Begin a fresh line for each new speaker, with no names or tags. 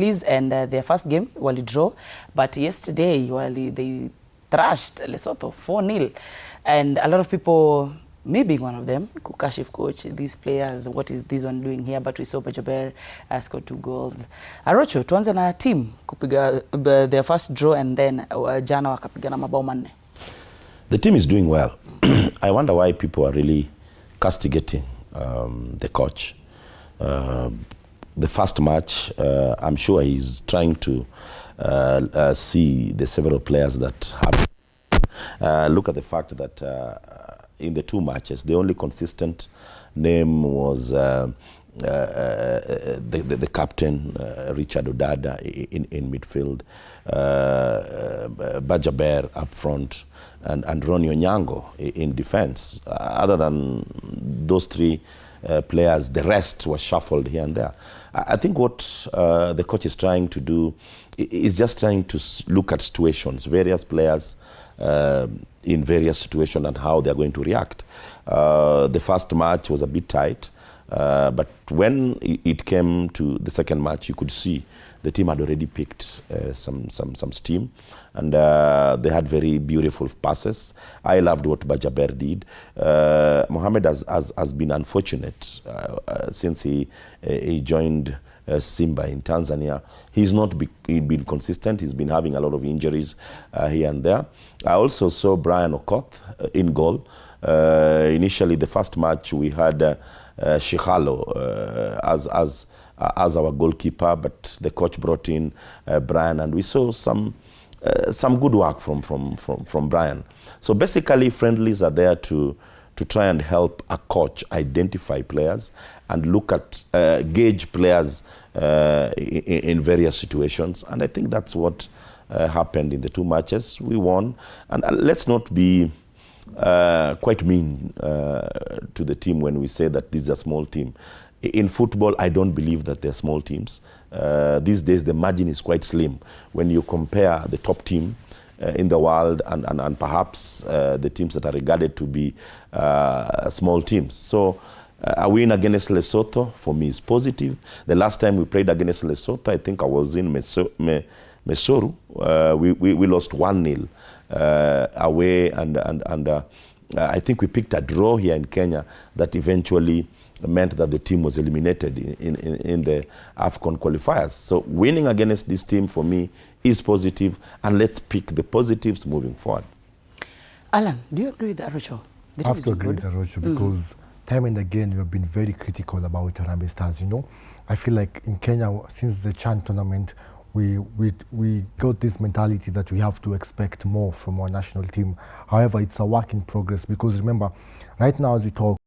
And their first game wali draw, but yesterday they thrashed Lesotho 4-0, and a lot of people, me being one of them, Kukashif coach, these players, what is this one doing here? But we saw Bajaber scored 2 goals. Arocho, tuanze na team kupiga their first draw and then jana wakapigana mabao manne.
The team is doing well. I wonder why people are really castigating the coach. The first match, I'm sure he's trying to see the several players that have. Look at the fact that in the 2 matches, the only consistent name was the captain, Richard Odada, in midfield, Bajaber up front, and Ronnie Onyango in defense. Other than those 3 players, the rest was shuffled here and there. I think what the coach is trying to do is just trying to look at situations, various players in various situations and how they're going to react. The first match was a bit tight, but when it came to the second match, you could see the team had already picked some steam, and they had very beautiful passes. I loved what Bajaber did. Mohamed has been unfortunate since he joined Simba in Tanzania. He's not been consistent. He's been having a lot of injuries here and there. I also saw Brian Okoth in goal. Initially, the first match, we had Shikhalo as our goalkeeper, but the coach brought in Brian, and we saw some good work from Brian. So basically, friendlies are there to try and help a coach identify players and look at gauge players in various situations. And I think that's what happened in the 2 matches. We won, and let's not be quite mean to the team when we say that this is a small team. In football, I don't believe that they're small teams. These days, the margin is quite slim when you compare the top team in the world and perhaps the teams that are regarded to be small teams. So a win against Lesotho, for me, is positive. The last time we played against Lesotho, I think I was in Mesoru. We lost 1-0 away, and I think we picked a draw here in Kenya that eventually meant that the team was eliminated in the AFCON qualifiers. So winning against this team, for me, is positive, and let's pick the positives moving forward.
Alan, do you agree with Arocho?
I have to agree with Arocho because time and again you have been very critical about Harambee Stars. You know, I feel like in Kenya, since the CHAN tournament, we got this mentality that we have to expect more from our national team. However, it's a work in progress because remember, right now as we talk,